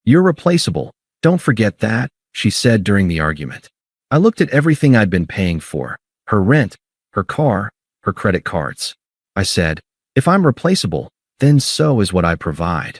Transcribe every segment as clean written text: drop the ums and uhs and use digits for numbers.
You're replaceable. Don't forget that, she said during the argument. I looked at everything I'd been paying for, her rent, her car, her credit cards. I said, if I'm replaceable, then so is what I provide.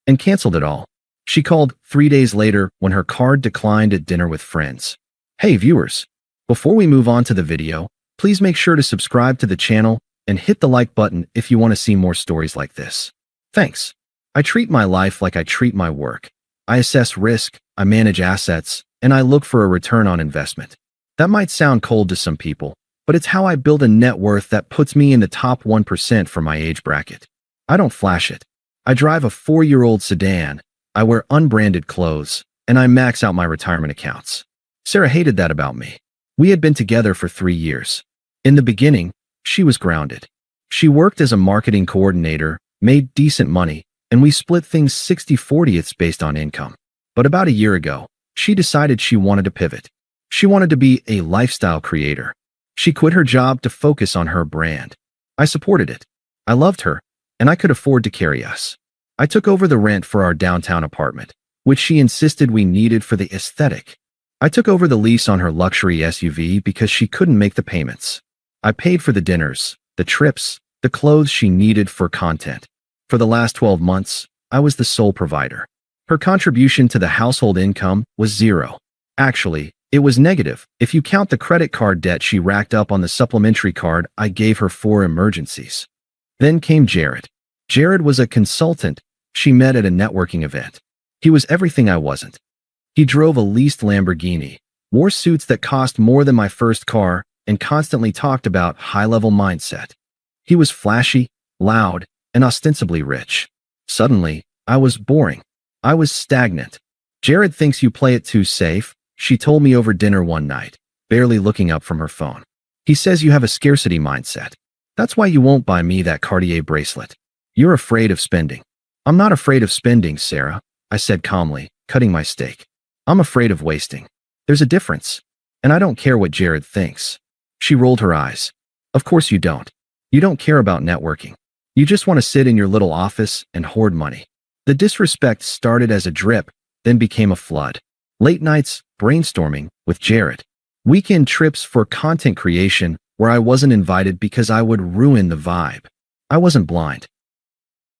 And canceled it all. She called 3 days later when her card declined at dinner with friends. Hey viewers, before we move on to the video, please make sure to subscribe to the channel and hit the like button if you want to see more stories like this. Thanks. I treat my life like I treat my work. I assess risk, I manage assets, and I look for a return on investment. That might sound cold to some people, but it's how I build a net worth that puts me in the top 1% for my age bracket. I don't flash it. I drive a 4-year-old sedan, I wear unbranded clothes, and I max out my retirement accounts. Sarah hated that about me. We had been together for 3 years. In the beginning, she was grounded. She worked as a marketing coordinator, made decent money, and we split things 60-40 based on income. But about a year ago, she decided she wanted to pivot. She wanted to be a lifestyle creator. She quit her job to focus on her brand. I supported it. I loved her, and I could afford to carry us. I took over the rent for our downtown apartment, which she insisted we needed for the aesthetic. I took over the lease on her luxury SUV because she couldn't make the payments. I paid for the dinners, the trips, the clothes she needed for content. For the last 12 months, I was the sole provider. Her contribution to the household income was zero. Actually, it was negative if you count the credit card debt she racked up on the supplementary card I gave her for emergencies. Then came Jared. Jared was a consultant she met at a networking event. He was everything I wasn't. He drove a leased Lamborghini, wore suits that cost more than my first car, and constantly talked about high-level mindset. He was flashy, loud, and ostensibly rich. Suddenly, I was boring. I was stagnant. Jared thinks you play it too safe, she told me over dinner one night, barely looking up from her phone. He says you have a scarcity mindset. That's why you won't buy me that Cartier bracelet. You're afraid of spending. I'm not afraid of spending, Sarah, I said calmly, cutting my steak. I'm afraid of wasting. There's a difference. And I don't care what Jared thinks. She rolled her eyes. Of course you don't. You don't care about networking. You just want to sit in your little office and hoard money. The disrespect started as a drip, then became a flood. Late nights, brainstorming with Jared. Weekend trips for content creation where I wasn't invited because I would ruin the vibe. I wasn't blind.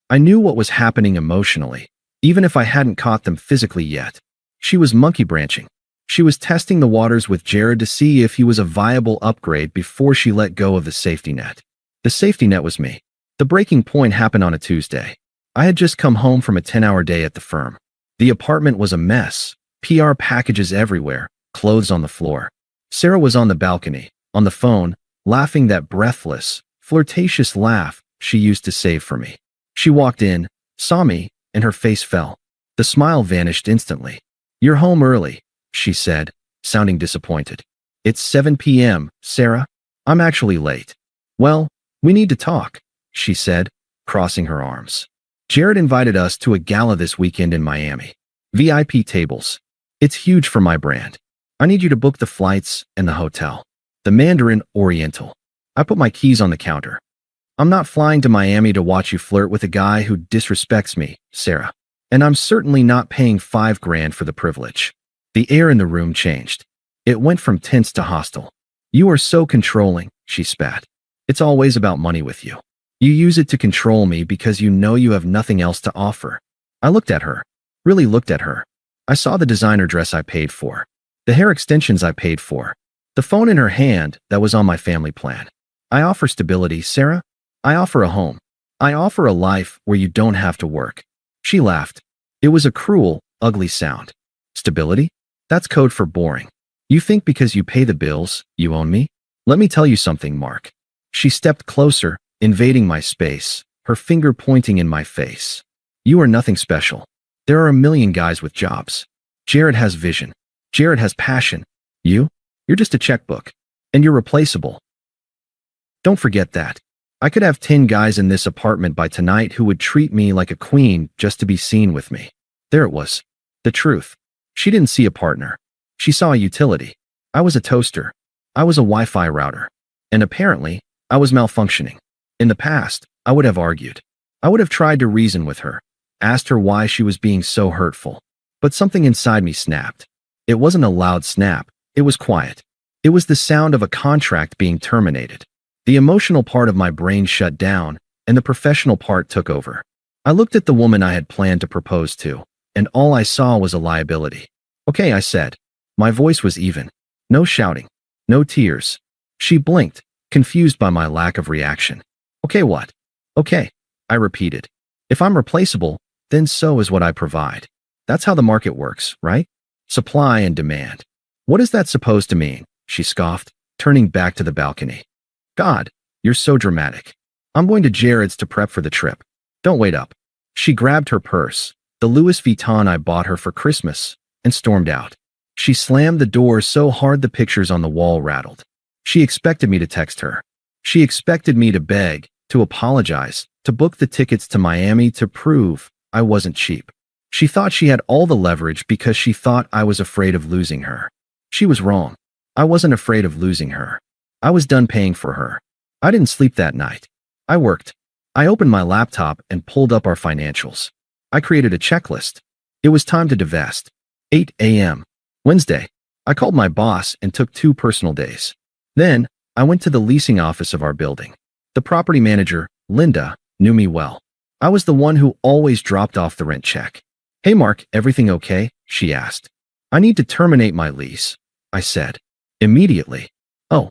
I knew what was happening emotionally, even if I hadn't caught them physically yet. She was monkey branching. She was testing the waters with Jared to see if he was a viable upgrade before she let go of the safety net. The safety net was me. The breaking point happened on a Tuesday. I had just come home from a 10-hour day at the firm. The apartment was a mess, PR packages everywhere, clothes on the floor. Sarah was on the balcony, on the phone, laughing that breathless, flirtatious laugh she used to save for me. She walked in, saw me, and her face fell. The smile vanished instantly. You're home early, she said, sounding disappointed. It's 7 p.m., Sarah. I'm actually late. Well, we need to talk, she said, crossing her arms. Jared invited us to a gala this weekend in Miami. VIP tables. It's huge for my brand. I need you to book the flights and the hotel. The Mandarin Oriental. I put my keys on the counter. I'm not flying to Miami to watch you flirt with a guy who disrespects me, Sarah. And I'm certainly not paying $5,000 for the privilege. The air in the room changed. It went from tense to hostile. You are so controlling, she spat. It's always about money with you. You use it to control me because you know you have nothing else to offer. I looked at her. Really looked at her. I saw the designer dress I paid for. The hair extensions I paid for. The phone in her hand that was on my family plan. I offer stability, Sarah. I offer a home. I offer a life where you don't have to work. She laughed. It was a cruel, ugly sound. Stability? That's code for boring. You think because you pay the bills, you own me? Let me tell you something, Mark. She stepped closer, invading my space, her finger pointing in my face. You are nothing special. There are a million guys with jobs. Jared has vision. Jared has passion. You're just a checkbook. And you're replaceable. Don't forget that. I could have 10 guys in this apartment by tonight who would treat me like a queen just to be seen with me. There it was. The truth. She didn't see a partner. She saw a utility. I was a toaster. I was a Wi-Fi router. And apparently, I was malfunctioning. In the past, I would have argued. I would have tried to reason with her, asked her why she was being so hurtful. But something inside me snapped. It wasn't a loud snap. It was quiet. It was the sound of a contract being terminated. The emotional part of my brain shut down, and the professional part took over. I looked at the woman I had planned to propose to, and all I saw was a liability. "Okay," I said. My voice was even. No shouting. No tears. She blinked, confused by my lack of reaction. "Okay, what?" "Okay," I repeated. "If I'm replaceable, then so is what I provide. That's how the market works, right? Supply and demand." "What is that supposed to mean?" she scoffed, turning back to the balcony. "God, you're so dramatic. I'm going to Jared's to prep for the trip. Don't wait up." She grabbed her purse, the Louis Vuitton I bought her for Christmas, and stormed out. She slammed the door so hard the pictures on the wall rattled. She expected me to text her. She expected me to beg, to apologize, to book the tickets to Miami to prove I wasn't cheap. She thought she had all the leverage because she thought I was afraid of losing her. She was wrong. I wasn't afraid of losing her. I was done paying for her. I didn't sleep that night. I worked. I opened my laptop and pulled up our financials. I created a checklist. It was time to divest. 8 a.m. Wednesday. I called my boss and took 2 personal days. Then, I went to the leasing office of our building. The property manager, Linda, knew me well. I was the one who always dropped off the rent check. "Hey Mark, everything okay?" she asked. "I need to terminate my lease," I said. Immediately. "Oh,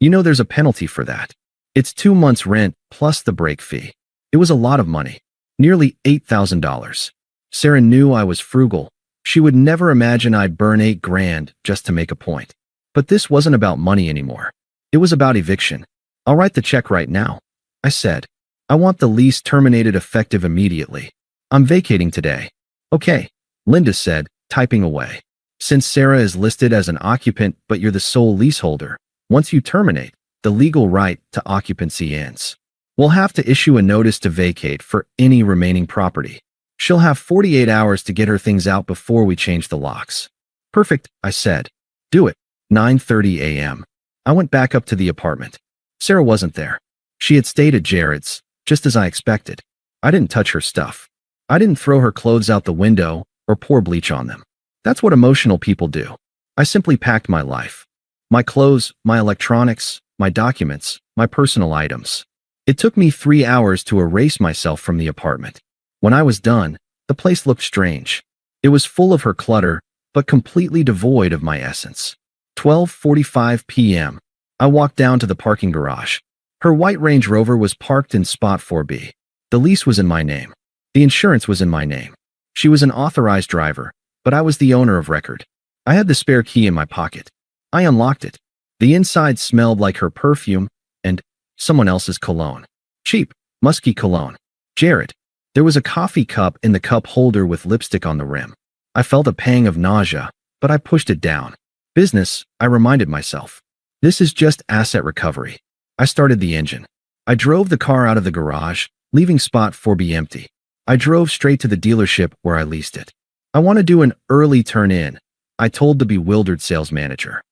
you know there's a penalty for that. It's 2 months' rent plus the break fee." It was a lot of money. Nearly $8,000. Sarah knew I was frugal. She would never imagine I'd burn $8,000 just to make a point. But this wasn't about money anymore. It was about eviction. "I'll write the check right now," I said. "I want the lease terminated effective immediately. I'm vacating today." "Okay," Linda said, typing away. "Since Sarah is listed as an occupant but you're the sole leaseholder, once you terminate, the legal right to occupancy ends. We'll have to issue a notice to vacate for any remaining property. She'll have 48 hours to get her things out before we change the locks." "Perfect," I said. "Do it." 9:30 a.m. I went back up to the apartment. Sarah wasn't there. She had stayed at Jared's, just as I expected. I didn't touch her stuff. I didn't throw her clothes out the window or pour bleach on them. That's what emotional people do. I simply packed my life. My clothes, my electronics, my documents, my personal items. It took me 3 hours to erase myself from the apartment. When I was done, the place looked strange. It was full of her clutter, but completely devoid of my essence. 12:45 p.m. I walked down to the parking garage. Her white Range Rover was parked in spot 4B. The lease was in my name. The insurance was in my name. She was an authorized driver, but I was the owner of record. I had the spare key in my pocket. I unlocked it. The inside smelled like her perfume and someone else's cologne. Cheap, musky cologne. Jared. There was a coffee cup in the cup holder with lipstick on the rim. I felt a pang of nausea, but I pushed it down. Business, I reminded myself. This is just asset recovery. I started the engine. I drove the car out of the garage, leaving spot 4B empty. I drove straight to the dealership where I leased it. "I want to do an early turn-in," I told the bewildered sales manager.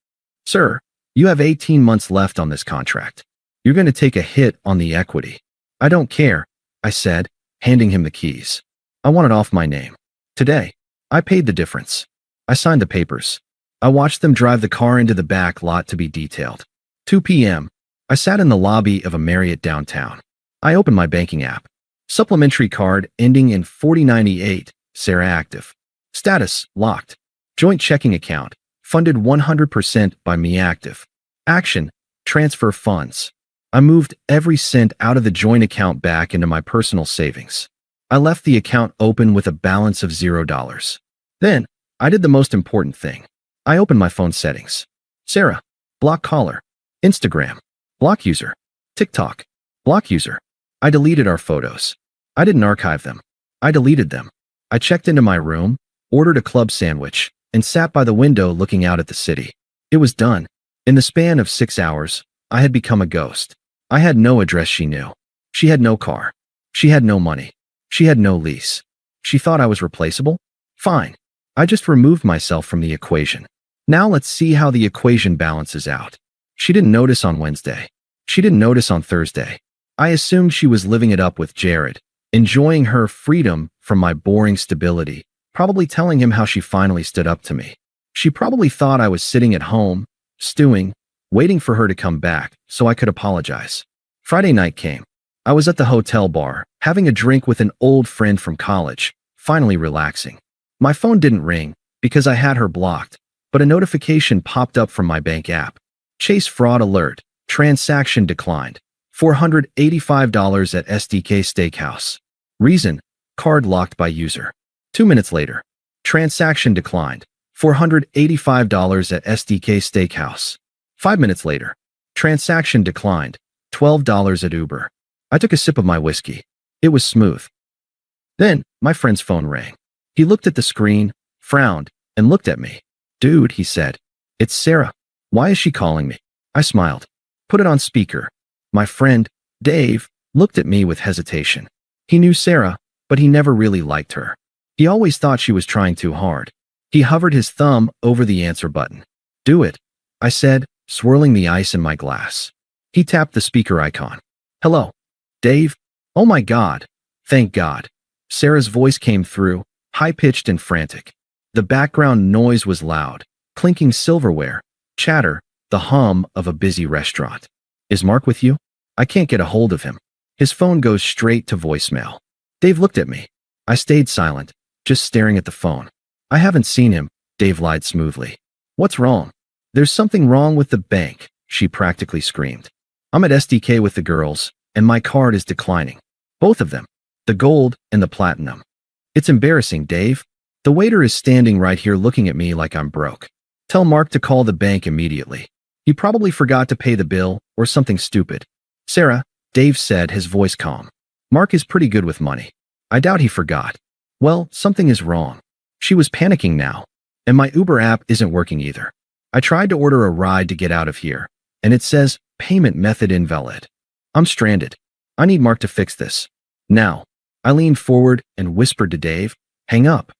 "Sir, you have 18 months left on this contract. You're going to take a hit on the equity." "I don't care," I said, handing him the keys. "I want it off my name. Today." I paid the difference. I signed the papers. I watched them drive the car into the back lot to be detailed. 2 p.m. I sat in the lobby of a Marriott downtown. I opened my banking app. Supplementary card ending in 4098, Sarah active. Status, locked. Joint checking account, funded 100% by me active. Action, transfer funds. I moved every cent out of the joint account back into my personal savings. I left the account open with a balance of $0. Then, I did the most important thing. I opened my phone settings. Sarah, block caller. Instagram, block user. TikTok, block user. I deleted our photos. I didn't archive them. I deleted them. I checked into my room, ordered a club sandwich, and sat by the window looking out at the city. It was done. In the span of 6 hours, I had become a ghost. I had no address she knew. She had no car. She had no money. She had no lease. She thought I was replaceable? Fine. I just removed myself from the equation. Now let's see how the equation balances out. She didn't notice on Wednesday. She didn't notice on Thursday. I assumed she was living it up with Jared, enjoying her freedom from my boring stability, probably telling him how she finally stood up to me. She probably thought I was sitting at home, stewing, waiting for her to come back so I could apologize. Friday night came. I was at the hotel bar, having a drink with an old friend from college, finally relaxing. My phone didn't ring because I had her blocked, but a notification popped up from my bank app. Chase fraud alert. Transaction declined. $485 at SDK Steakhouse. Reason: card locked by user. 2 minutes later. Transaction declined. $485 at SDK Steakhouse. 5 minutes later. Transaction declined. $12 at Uber. I took a sip of my whiskey. It was smooth. Then, my friend's phone rang. He looked at the screen, frowned, and looked at me. "Dude," he said. "It's Sarah. Why is she calling me?" I smiled. "Put it on speaker." My friend, Dave, looked at me with hesitation. He knew Sarah, but he never really liked her. He always thought she was trying too hard. He hovered his thumb over the answer button. "Do it," I said, swirling the ice in my glass. He tapped the speaker icon. "Hello, Dave?" "Oh my God. Thank God." Sarah's voice came through, high-pitched and frantic. The background noise was loud, clinking silverware, chatter, the hum of a busy restaurant. "Is Mark with you? I can't get a hold of him. His phone goes straight to voicemail." Dave looked at me. I stayed silent, just staring at the phone. "I haven't seen him," Dave lied smoothly. "What's wrong?" "There's something wrong with the bank," she practically screamed. "I'm at SDK with the girls, and my card is declining. Both of them. The gold and the platinum. It's embarrassing, Dave. The waiter is standing right here looking at me like I'm broke. Tell Mark to call the bank immediately. He probably forgot to pay the bill or something stupid." "Sarah," Dave said, his voice calm. "Mark is pretty good with money. I doubt he forgot." "Well, something is wrong." She was panicking now. "And my Uber app isn't working either. I tried to order a ride to get out of here, and it says payment method invalid. I'm stranded. I need Mark to fix this. Now." I leaned forward and whispered to Dave, "Hang up."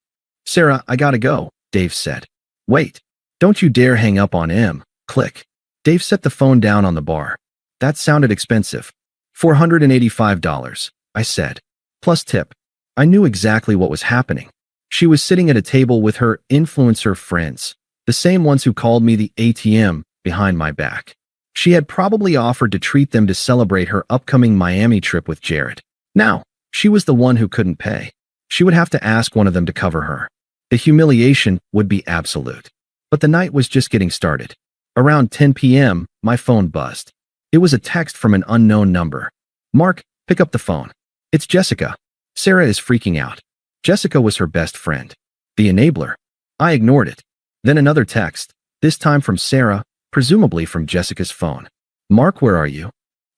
"Sarah, I gotta go," Dave said. "Wait. Don't you dare hang up on him." Click. Dave set the phone down on the bar. "That sounded expensive." $485, I said. Plus tip. I knew exactly what was happening. She was sitting at a table with her influencer friends, the same ones who called me the ATM behind my back. She had probably offered to treat them to celebrate her upcoming Miami trip with Jared. Now, she was the one who couldn't pay. She would have to ask one of them to cover her. The humiliation would be absolute. But the night was just getting started. Around 10 p.m., my phone buzzed. It was a text from an unknown number. "Mark, pick up the phone. It's Jessica." Sarah is freaking out. Jessica was her best friend. The enabler. I ignored it. Then another text, this time from Sarah, presumably from Jessica's phone. "Mark, where are you?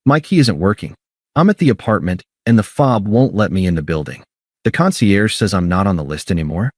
My key isn't working. I'm at the apartment, and the fob won't let me in the building. The concierge says I'm not on the list anymore.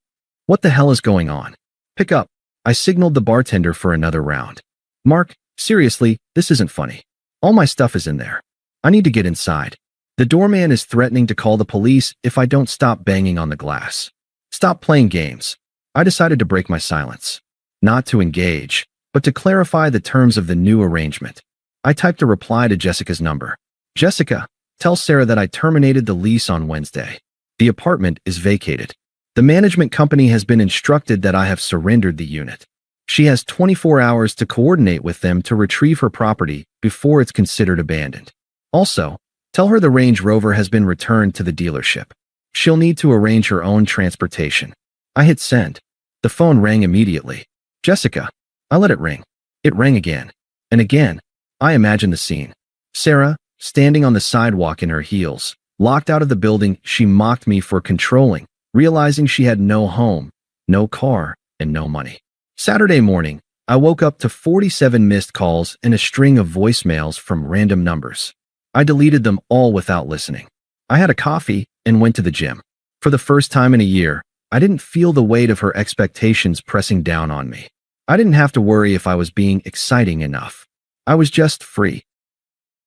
What the hell is going on? Pick up." I signaled the bartender for another round. "Mark, seriously, this isn't funny. All my stuff is in there. I need to get inside. The doorman is threatening to call the police if I don't stop banging on the glass. Stop playing games." I decided to break my silence. Not to engage, but to clarify the terms of the new arrangement. I typed a reply to Jessica's number. "Jessica, tell Sarah that I terminated the lease on Wednesday. The apartment is vacated. The management company has been instructed that I have surrendered the unit. She has 24 hours to coordinate with them to retrieve her property before it's considered abandoned. Also, tell her the Range Rover has been returned to the dealership. She'll need to arrange her own transportation." I hit send. The phone rang immediately. "Jessica." I let it ring. It rang again. And again. I imagined the scene. Sarah, standing on the sidewalk in her heels, locked out of the building she mocked me for controlling, realizing she had no home, no car, and no money. Saturday morning, I woke up to 47 missed calls and a string of voicemails from random numbers. I deleted them all without listening. I had a coffee and went to the gym. For the first time in a year, I didn't feel the weight of her expectations pressing down on me. I didn't have to worry if I was being exciting enough. I was just free.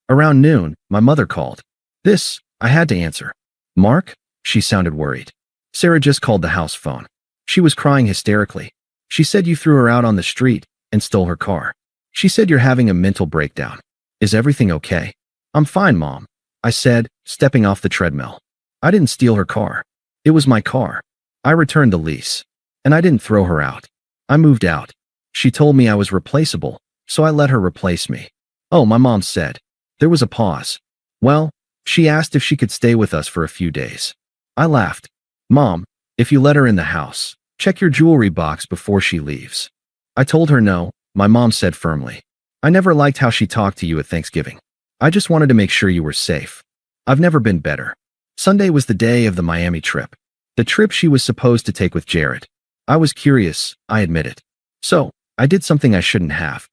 Around noon, my mother called. I had to answer. "Mark?" She sounded worried. "Sarah just called the house phone. She was crying hysterically. She said you threw her out on the street and stole her car. She said you're having a mental breakdown. Is everything okay?" "I'm fine, Mom," I said, stepping off the treadmill. "I didn't steal her car. It was my car. I returned the lease. And I didn't throw her out. I moved out. She told me I was replaceable, so I let her replace me. Oh, my mom said. There was a pause. Well, she asked if she could stay with us for a few days. I laughed. Mom, if you let her in the house, check your jewelry box before she leaves. I told her no, my mom said firmly. I never liked how she talked to you at Thanksgiving. I just wanted to make sure you were safe. I've never been better. Sunday was the day of the Miami trip. The trip she was supposed to take with Jared. I was curious, I admit it. So, I did something I shouldn't have.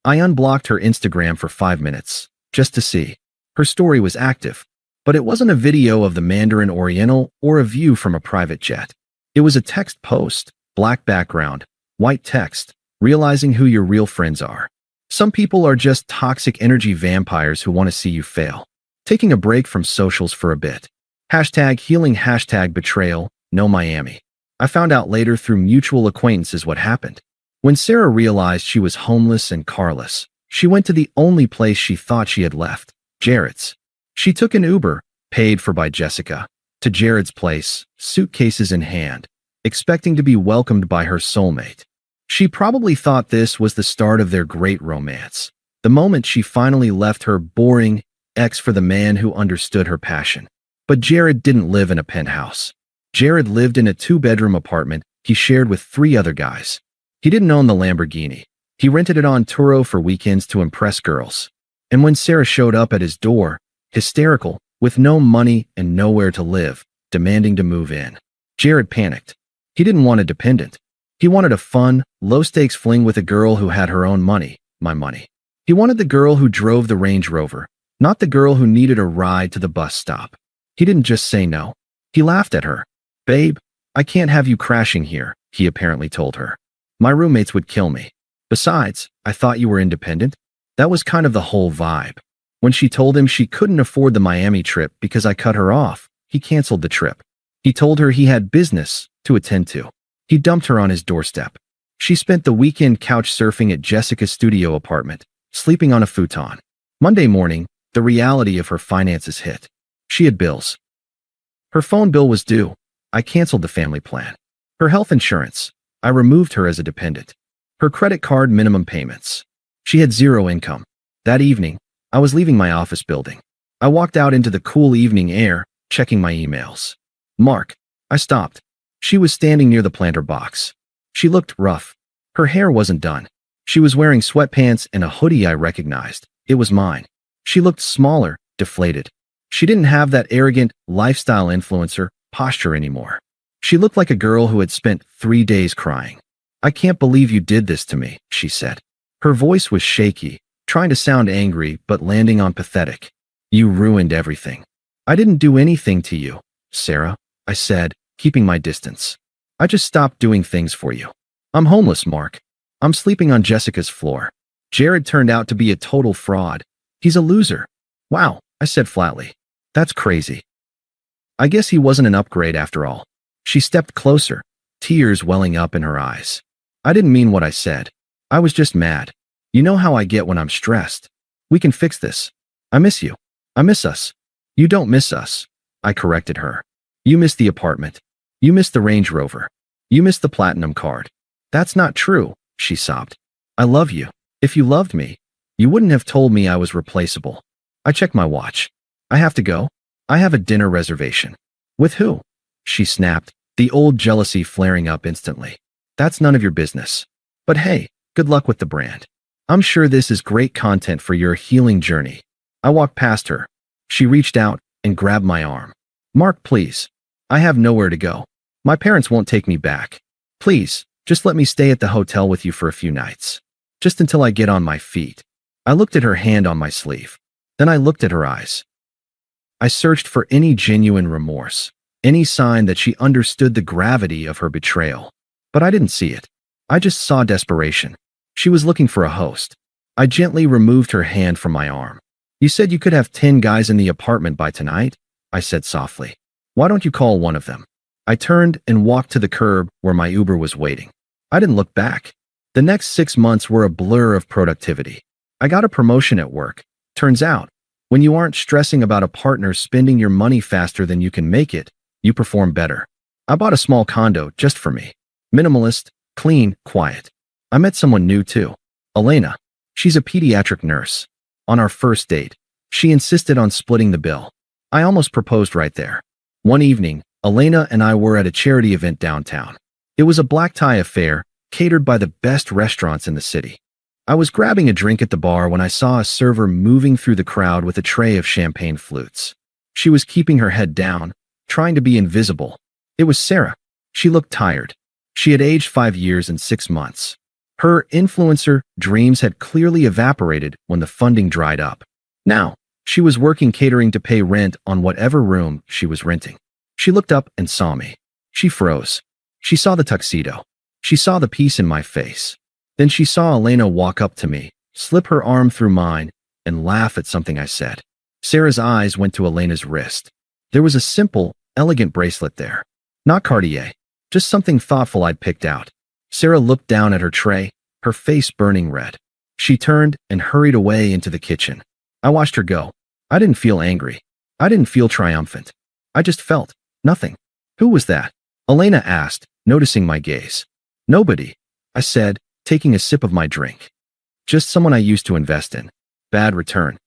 I unblocked her Instagram for 5 minutes, just to see. Her story was active, but it wasn't a video of the Mandarin Oriental or a view from a private jet. It was a text post, black background, white text, realizing who your real friends are. Some people are just toxic energy vampires who want to see you fail. Taking a break from socials for a bit. Hashtag healing, hashtag betrayal, no Miami. I found out later through mutual acquaintances what happened. When Sarah realized she was homeless and carless, she went to the only place she thought she had left, Jared's. She took an Uber, paid for by Jessica, to Jared's place, suitcases in hand, expecting to be welcomed by her soulmate. She probably thought this was the start of their great romance, the moment she finally left her boring ex for the man who understood her passion. But Jared didn't live in a penthouse. Jared lived in a 2-bedroom apartment he shared with 3 other guys. He didn't own the Lamborghini. He rented it on Turo for weekends to impress girls. And when Sarah showed up at his door, hysterical, with no money and nowhere to live, demanding to move in, Jared panicked. He didn't want a dependent. He wanted a fun, low-stakes fling with a girl who had her own money, my money. He wanted the girl who drove the Range Rover, not the girl who needed a ride to the bus stop. He didn't just say no. He laughed at her. Babe, I can't have you crashing here, he apparently told her. My roommates would kill me. Besides, I thought you were independent. That was kind of the whole vibe. When she told him she couldn't afford the Miami trip because I cut her off, he canceled the trip. He told her he had business to attend to. He dumped her on his doorstep. She spent the weekend couch surfing at Jessica's studio apartment, sleeping on a futon. Monday morning, the reality of her finances hit. She had bills. Her phone bill was due. I canceled the family plan. Her health insurance. I removed her as a dependent. Her credit card minimum payments. She had 0 income. That evening, I was leaving my office building. I walked out into the cool evening air, checking my emails. Mark. I stopped. She was standing near the planter box. She looked rough. Her hair wasn't done. She was wearing sweatpants and a hoodie I recognized. It was mine. She looked smaller, deflated. She didn't have that arrogant, lifestyle influencer posture anymore. She looked like a girl who had spent 3 days crying. I can't believe you did this to me, she said. Her voice was shaky, trying to sound angry but landing on pathetic. You ruined everything. I didn't do anything to you, Sarah, I said, keeping my distance. I just stopped doing things for you. I'm homeless, Mark. I'm sleeping on Jessica's floor. Jared turned out to be a total fraud. He's a loser. Wow, I said flatly. That's crazy. I guess he wasn't an upgrade after all. She stepped closer, tears welling up in her eyes. I didn't mean what I said. I was just mad. You know how I get when I'm stressed. We can fix this. I miss you. I miss us. You don't miss us. I corrected her. You miss the apartment. You miss the Range Rover. You miss the platinum card. That's not true, she sobbed. I love you. If you loved me, you wouldn't have told me I was replaceable. I checked my watch. I have to go. I have a dinner reservation. With who? She snapped, the old jealousy flaring up instantly. That's none of your business. But hey, good luck with the brand. I'm sure this is great content for your healing journey. I walked past her. She reached out and grabbed my arm. Mark, please. I have nowhere to go. My parents won't take me back. Please, just let me stay at the hotel with you for a few nights. Just until I get on my feet. I looked at her hand on my sleeve. Then I looked at her eyes. I searched for any genuine remorse, any sign that she understood the gravity of her betrayal. But I didn't see it. I just saw desperation. She was looking for a host. I gently removed her hand from my arm. You said you could have 10 guys in the apartment by tonight, I said softly. Why don't you call one of them? I turned and walked to the curb where my Uber was waiting. I didn't look back. The next 6 months were a blur of productivity. I got a promotion at work. Turns out, when you aren't stressing about a partner spending your money faster than you can make it, you perform better. I bought a small condo just for me. Minimalist, clean, quiet. I met someone new too. Elena. She's a pediatric nurse. On our first date, she insisted on splitting the bill. I almost proposed right there. One evening, Elena and I were at a charity event downtown. It was a black tie affair, catered by the best restaurants in the city. I was grabbing a drink at the bar when I saw a server moving through the crowd with a tray of champagne flutes. She was keeping her head down, trying to be invisible. It was Sarah. She looked tired. She had aged 5 years and 6 months. Her influencer dreams had clearly evaporated when the funding dried up. Now, she was working catering to pay rent on whatever room she was renting. She looked up and saw me. She froze. She saw the tuxedo. She saw the peace in my face. Then she saw Elena walk up to me, slip her arm through mine, and laugh at something I said. Sarah's eyes went to Elena's wrist. There was a simple, elegant bracelet there. Not Cartier. Just something thoughtful I'd picked out. Sarah looked down at her tray, her face burning red. She turned and hurried away into the kitchen. I watched her go. I didn't feel angry. I didn't feel triumphant. I just felt nothing. Who was that? Elena asked, noticing my gaze. Nobody, I said, taking a sip of my drink. Just someone I used to invest in. Bad return.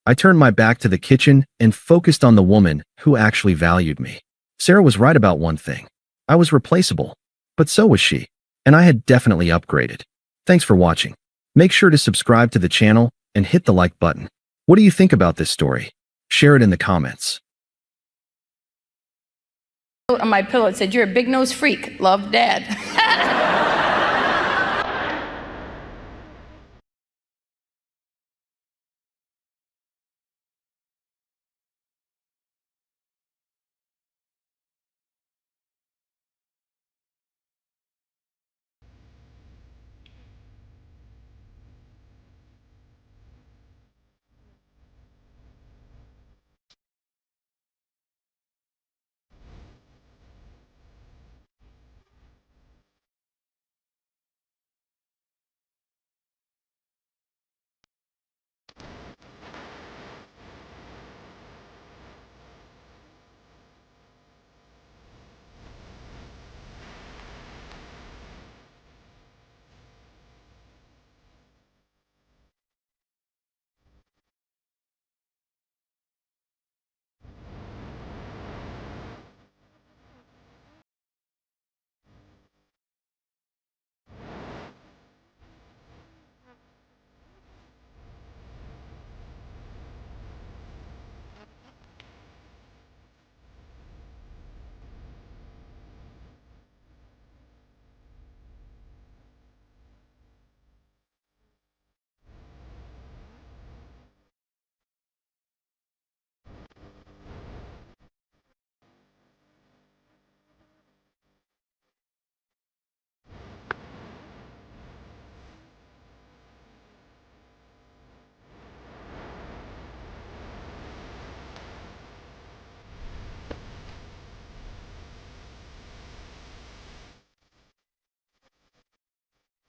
I turned my back to the kitchen and focused on the woman who actually valued me. Sarah was right about one thing. I was replaceable. But so was she. And I had definitely upgraded. Thanks for watching. Make sure to subscribe to the channel and hit the like button. What do you think about this story? Share it in the comments. On my pillow, it said, "You're a big nose freak. Love, Dad."